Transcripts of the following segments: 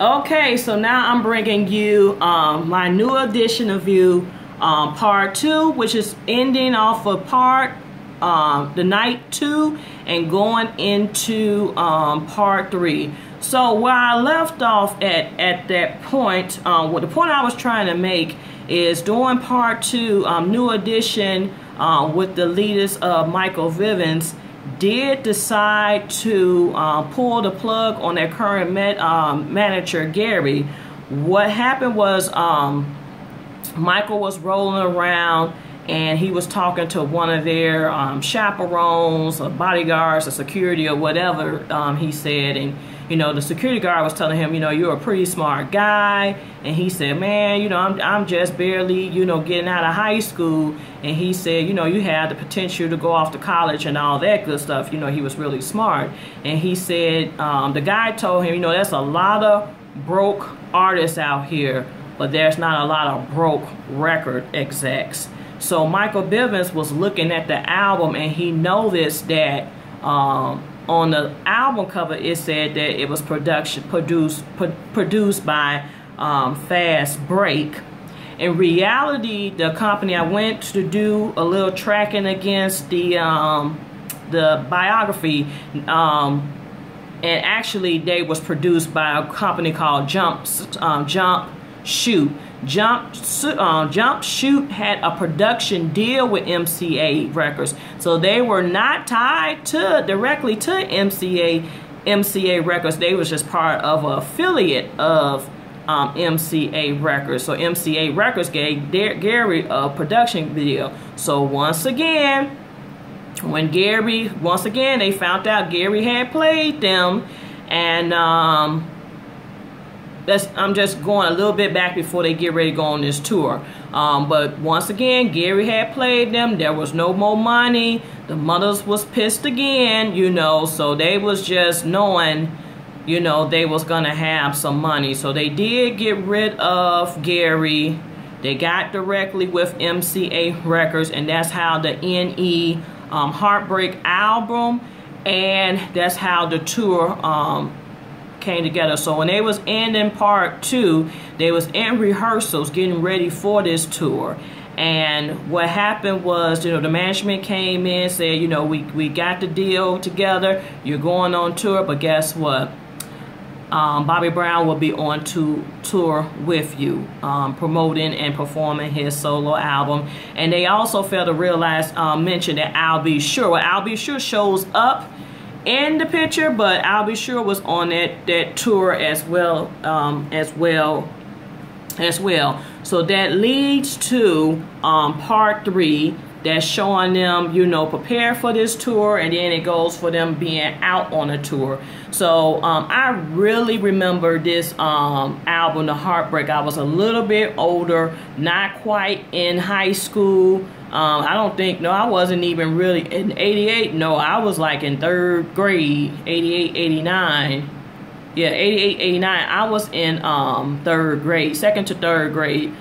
Okay, so now I'm bringing you my new edition of you, part 2, which is ending off of the night 2 and going into part 3. So where I left off at that point, what the point I was trying to make is during part 2, new edition with the leaders of Michael Vivens did decide to pull the plug on their current manager, Gary. What happened was Michael was rolling around and he was talking to one of their chaperones or bodyguards or security or whatever he said, and you know, the security guard was telling him, you know, you're a pretty smart guy. And he said, man, you know, I'm just barely, you know, getting out of high school. And he said, you know, you have the potential to go off to college and all that good stuff. You know, he was really smart. And he said, the guy told him, you know, there's a lot of broke artists out here, but there's not a lot of broke record execs. So Michael Vivens was looking at the album and he noticed that on the album cover it said that it was produced by Fast Break. In reality, the company I went to do a little tracking against the biography, and actually they was produced by a company called Jump Shoot. Jump Shoot had a production deal with MCA Records, so they were not tied directly to MCA Records. They was just part of an affiliate of MCA Records. So MCA Records gave Gary a production deal. So once again, they found out Gary had played them, and I'm just going a little bit back before they get ready to go on this tour. But once again, Gary had played them. There was no more money. The mothers was pissed again, you know, so they was just knowing, you know, they was gonna have some money. So they did get rid of Gary. They got directly with MCA Records, and that's how the NE Heartbreak album, and that's how the tour came together. So when they was ending part 2, they was in rehearsals getting ready for this tour. And what happened was, you know, the management came in, said, you know, we got the deal together, you're going on tour, but guess what? Bobby Brown will be on tour with you, promoting and performing his solo album. And they also failed to realize, mention that Al B. Sure. Well, Al B. Sure shows up in the picture, but Al B. Sure was on that tour as well, So that leads to part 3, that's showing them, you know, prepare for this tour, and then it goes for them being out on a tour. So I really remember this album, The Heartbreak. I was a little bit older, not quite in high school. I don't think, no, I wasn't even really in 88. No, I was like in 3rd grade, 88, 89. Yeah, 88, 89. I was in 3rd grade, 2nd to 3rd grade.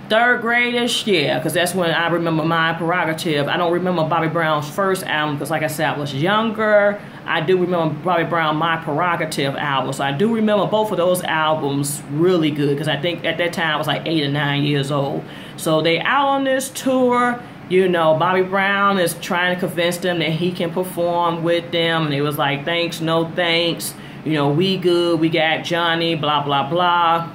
3rd grade-ish, yeah, because that's when I remember My Prerogative. I don't remember Bobby Brown's first album because, like I said, I was younger. I do remember Bobby Brown, My Prerogative album. So I do remember both of those albums really good because I think at that time I was like 8 or 9 years old. So they out on this tour. You know, Bobby Brown is trying to convince them that he can perform with them. And they was like, thanks, no thanks. You know, we good. We got Johnny, blah, blah, blah.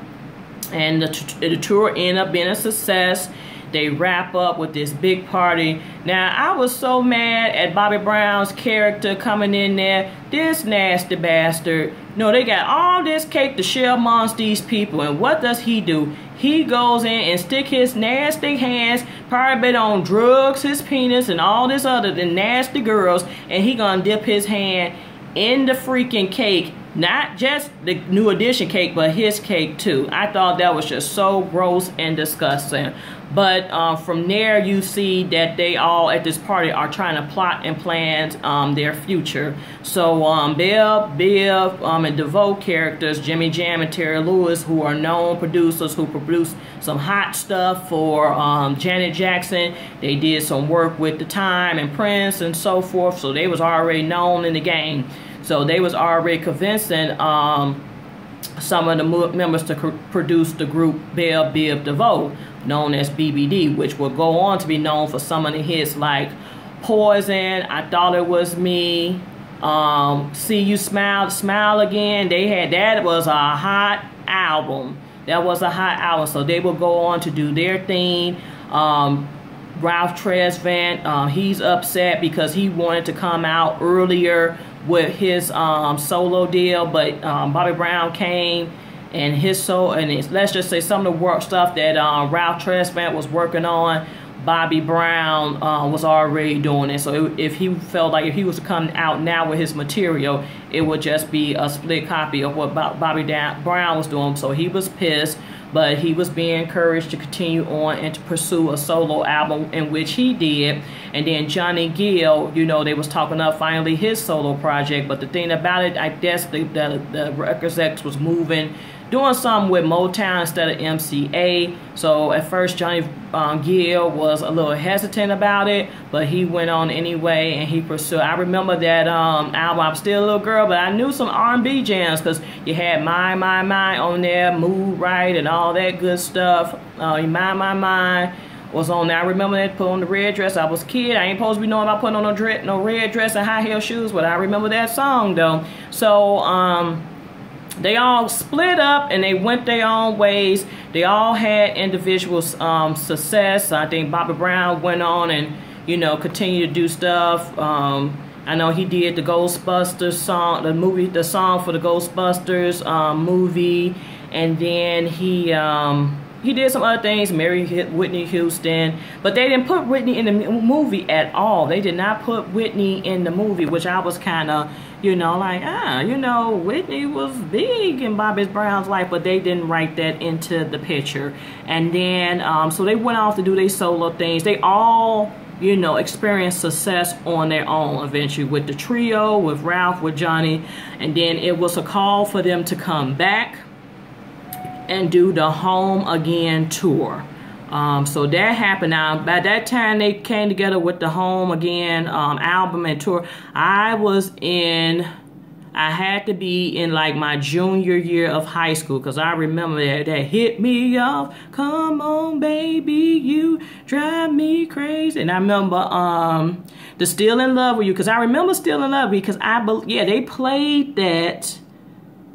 And the tour ended up being a success. They wrap up with this big party. Now, I was so mad at Bobby Brown's character coming in there. This nasty bastard. No, they got all this cake to share amongst these people. And what does he do? He goes in and stick his nasty hands, probably been on drugs, his penis, and all this other than nasty girls. And he gonna dip his hand in the freaking cake. Not just the new edition cake, but his cake too. I thought that was just so gross and disgusting. But from there, you see that they all at this party are trying to plot and plan their future. So Bill, and DeVoe characters, Jimmy Jam and Terry Lewis, who are known producers who produced some hot stuff for Janet Jackson. They did some work with The Time and Prince and so forth. So they was already known in the game. So they was already convincing some of the members to produce the group Bell Biv DeVoe, known as BBD, which will go on to be known for some of the hits like Poison, I Thought It Was Me, See You Smile Again. They had, that was a hot album. That was a hot album. So they will go on to do their thing. Ralph Tresvant, he's upset because he wanted to come out earlier with his solo deal, but Bobby Brown came and his soul, and let's just say some of the work stuff that Ralph Tresvant was working on, Bobby Brown was already doing it. So if he felt like if he was to come out now with his material, it would just be a split copy of what Bobby Brown was doing. So he was pissed, but he was being encouraged to continue on and to pursue a solo album, in which he did. And then Johnny Gill, you know, they was talking up finally his solo project. But the thing about it, I guess the record execs was doing something with Motown instead of MCA. So at first Johnny Gill was a little hesitant about it, but he went on anyway and he pursued. I remember that album, I'm Still a Little Girl, but I knew some R&B jams because you had My on there, Mood Right, and all that good stuff. My was on there. I remember that, put on the red dress. I was a kid. I ain't supposed to be knowing about putting on no red dress and high heel shoes, but I remember that song though. So they all split up and they went their own ways. They all had individual success. I think Bobby Brown went on and, you know, continued to do stuff. I know he did the Ghostbusters song, the song for the Ghostbusters movie, and then he did some other things, married Whitney Houston, but they didn't put Whitney in the movie at all. They did not put Whitney in the movie, which I was kind of, you know, like, you know, Whitney was big in Bobby Brown's life, but they didn't write that into the picture. And then, so they went off to do their solo things. They all, you know, experienced success on their own eventually with the trio, with Ralph, with Johnny, and then it was a call for them to come back and do the Home Again tour. So that happened. Now, by that time they came together with the Home Again album and tour. I had to be in like my junior year of high school, because I remember that Hit Me Off, Come On Baby, You Drive Me Crazy. And I remember the Still in Love With You, because I remember Still in Love With You, because they played that.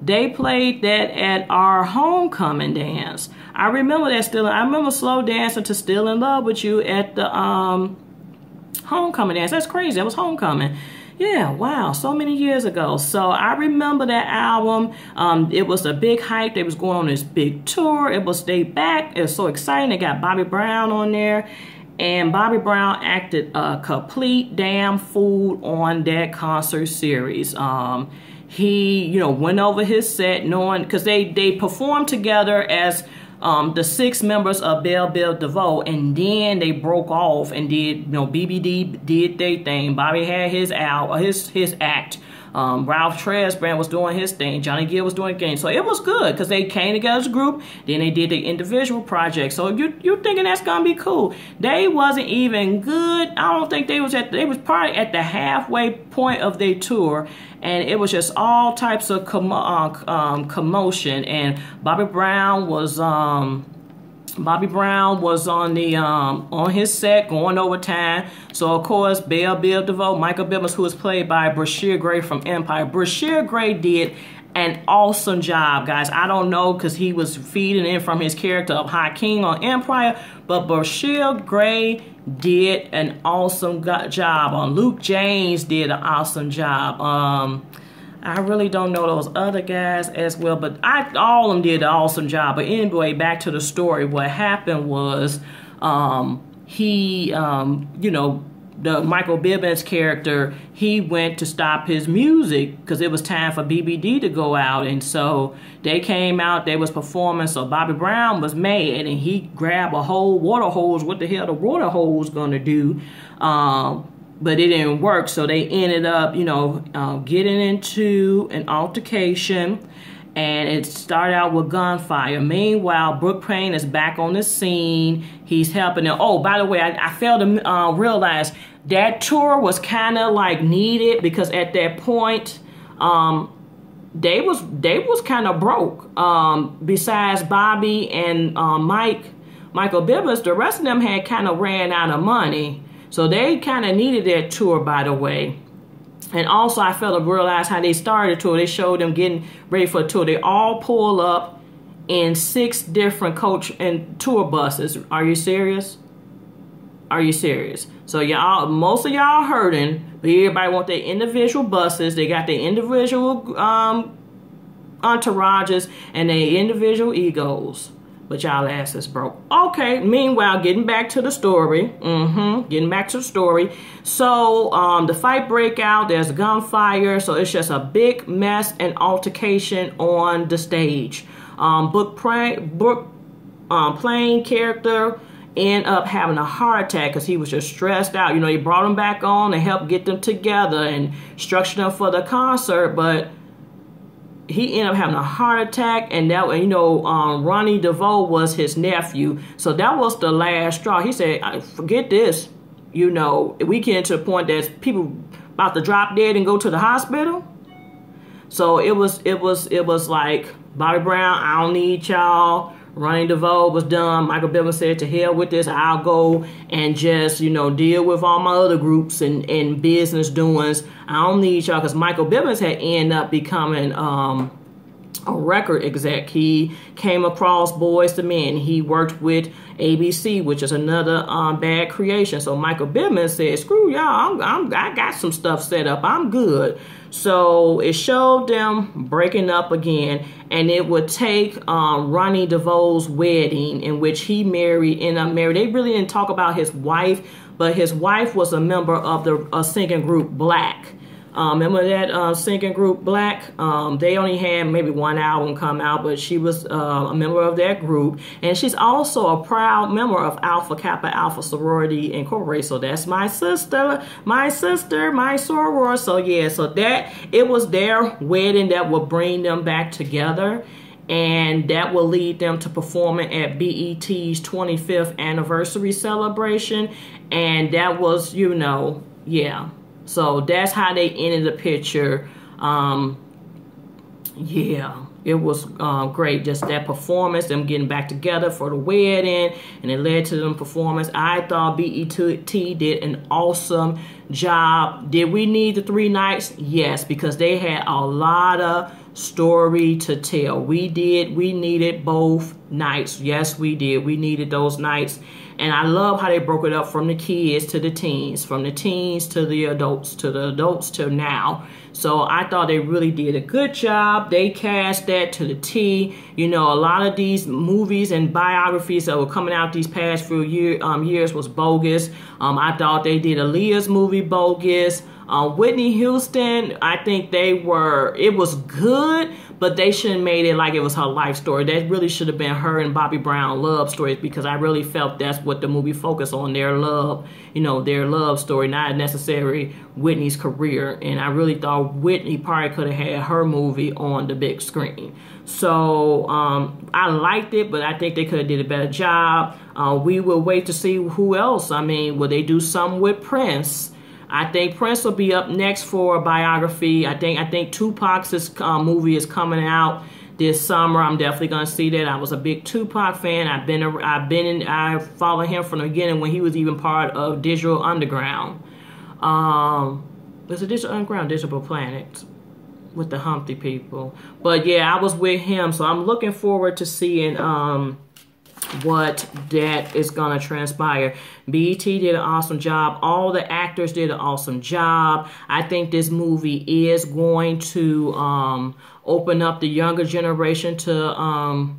They played that at our homecoming dance. I remember that I remember slow dancing to Still in Love With You at the homecoming dance. That's crazy. That was homecoming. Yeah, wow, so many years ago. So I remember that album. It was a big hype. They was going on this big tour. It was Stay Back. It was so exciting. They got Bobby Brown on there. And Bobby Brown acted a complete damn fool on that concert series. He, you know, went over his set knowing, because they performed together as the 6 members of Bell Biv DeVoe, and then they broke off and did, you know, BBD did their thing. Bobby had his act. Ralph Tresvant was doing his thing. Johnny Gill was doing things. So it was good because they came together as a group. Then they did the individual projects. So you're thinking that's gonna be cool. They wasn't even good. I don't think they was probably at the halfway point of their tour, and it was just all types of commotion. And Bobby Brown was on the on his set going over time. So of course Bell Biv DeVoe, Michael Bivins, who was played by Brashear Gray from Empire. Brashear Gray did an awesome job, guys. I don't know, because he was feeding in from his character of Hakeem on Empire, but Brashear Gray did an awesome job. Luke James did an awesome job. I really don't know those other guys as well, but all of them did an awesome job. But anyway, back to the story. What happened was, you know, the Michael Bivins character, he went to stop his music because it was time for BBD to go out. And so they came out, they was performing. So Bobby Brown was mad and he grabbed a whole water hose. What the hell the water hose gonna do? But it didn't work, so they ended up, you know, getting into an altercation, and it started out with gunfire. Meanwhile, Brooke Payne is back on the scene. He's helping them. Oh, by the way, I failed to realize that tour was kind of like needed, because at that point, they was kind of broke. Besides Bobby and Michael Bivins, the rest of them had kind of ran out of money. So they kind of needed their tour, by the way. And also, I failed to realize how they started the tour. They showed them getting ready for a tour. They all pull up in 6 different coach and tour buses. Are you serious? Are you serious? So y'all, most of y'all hurting, but everybody want their individual buses. They got their individual entourages and their individual egos. But y'all asses broke. Okay, meanwhile, getting back to the story. Getting back to the story. So, the fight break out. There's gunfire. So, it's just a big mess and altercation on the stage. Playing character end up having a heart attack because he was just stressed out. You know, he brought him back on and helped get them together and structured them for the concert. But he ended up having a heart attack, and that, you know, Ronnie DeVoe was his nephew. So that was the last straw. He said, forget this. You know, we get to the point that people about to drop dead and go to the hospital. So it was like, Bobby Brown, I don't need y'all. Ronnie DeVoe was done. Michael Bivins said, to hell with this. I'll go and just, you know, deal with all my other groups and business doings. I don't need y'all, because Michael Bivins had ended up becoming a record exec. He came across Boyz II Men. He worked with ABC, which is another bad creation. So Michael Bivins said, screw y'all, I got some stuff set up. I'm good. So it showed them breaking up again, and it would take Ronnie DeVoe's wedding, in which he ended up married. They really didn't talk about his wife, but his wife was a member of the singing group Black. Remember that singing group Black? They only had maybe 1 album come out, but she was a member of that group. And she's also a proud member of Alpha Kappa Alpha Sorority Incorporated. So that's my sister, my soror. So yeah, so that, it was their wedding that would bring them back together. And that will lead them to performing at BET's 25th anniversary celebration. And that was, you know, yeah. So that's how they ended the picture. Yeah, it was great. Just that performance, them getting back together for the wedding, and it led to them performance. I thought BET did an awesome job. Did we need the 3 nights? Yes, because they had a lot of story to tell. We did. We needed both nights. Yes, we did. We needed those nights. And I love how they broke it up from the kids to the teens, from the teens to the adults to now. So I thought they really did a good job. They cast that to the T. You know, a lot of these movies and biographies that were coming out these past few years was bogus. I thought they did Aaliyah's movie bogus. Whitney Houston, I think it was good, but they shouldn't have made it like it was her life story. That really should have been her and Bobby Brown love stories, because I really felt that's what the movie focused on, their love, you know, their love story, not necessarily Whitney's career. And I really thought Whitney probably could have had her movie on the big screen. So I liked it, but I think they could have did a better job. We will wait to see who else. I mean, will they do something with Prince? I think Prince will be up next for a biography. I think Tupac's movie is coming out this summer. I'm definitely gonna see that. I was a big Tupac fan. I followed him from the beginning when he was even part of Digital Underground. Was it Digital Underground, Digital Planet, with the Humpty people? But yeah, I was with him, so I'm looking forward to seeing what that is gonna transpire. BET did an awesome job. All the actors did an awesome job. I think this movie is going to open up the younger generation to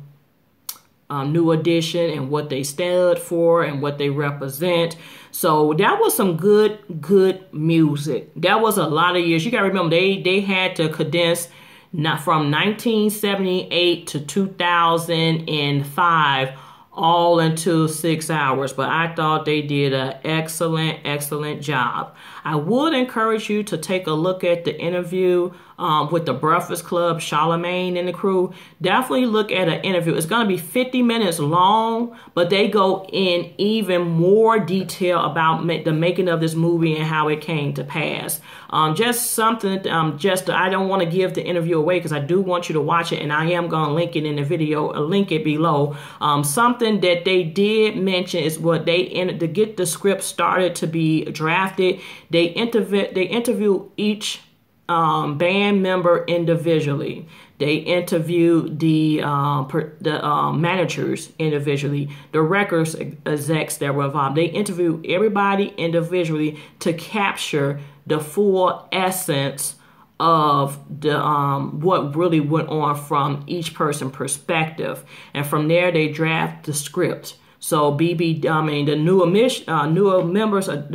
New Edition and what they stood for and what they represent. So that was some good music. That was a lot of years. You gotta remember, they had to condense from 1978 to 2005 all into 6 hours, but I thought they did an excellent job. I would encourage you to take a look at the interview with the Breakfast Club, Charlemagne and the crew. Definitely look at an interview. It's going to be 50 minutes long, but they go in even more detail about the making of this movie and how it came to pass. Just something, I don't want to give the interview away because I do want you to watch it, and I am going to link it in the video, link it below. Something that they did mention is what to get the script started to be drafted, they interview each band member individually. They interviewed the managers individually, the records execs that were involved. They interviewed everybody individually to capture the full essence of the what really went on from each person's perspective, and from there they draft the script. So the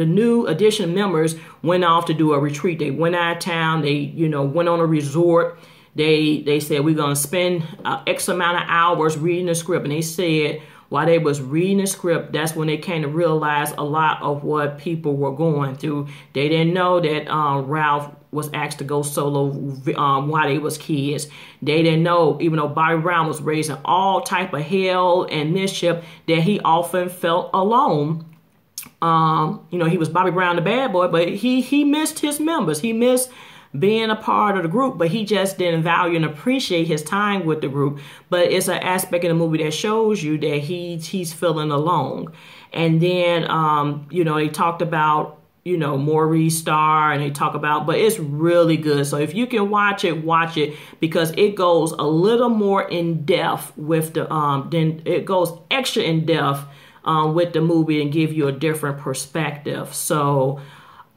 new addition members went off to do a retreat. They went out of town. They, went on a resort. They said, we're going to spend X amount of hours reading the script. And they said, while they was reading the script, that's when they came to realize a lot of what people were going through. They didn't know that Ralph was asked to go solo while they was kids. They didn't know, even though Bobby Brown was raising all type of hell and mischief, that he often felt alone. He was Bobby Brown the bad boy, but he missed his members. He missed being a part of the group, but he just didn't value and appreciate his time with the group. But it's an aspect in the movie that shows you that he's feeling alone. And then, they talked about, Maurice Starr, and they talk about, but it's really good. So if you can watch it because it goes a little more in depth with then it goes extra in depth with the movie and give you a different perspective. So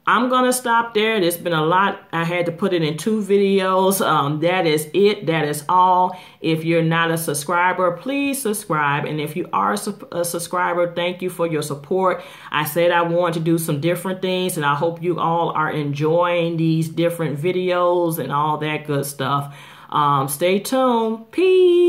I'm going to stop there. There's been a lot. I had to put it in 2 videos. That is it. That is all. If you're not a subscriber, please subscribe. And if you are a subscriber, thank you for your support. I said I wanted to do some different things, and I hope you all are enjoying these different videos and all that good stuff. Stay tuned. Peace.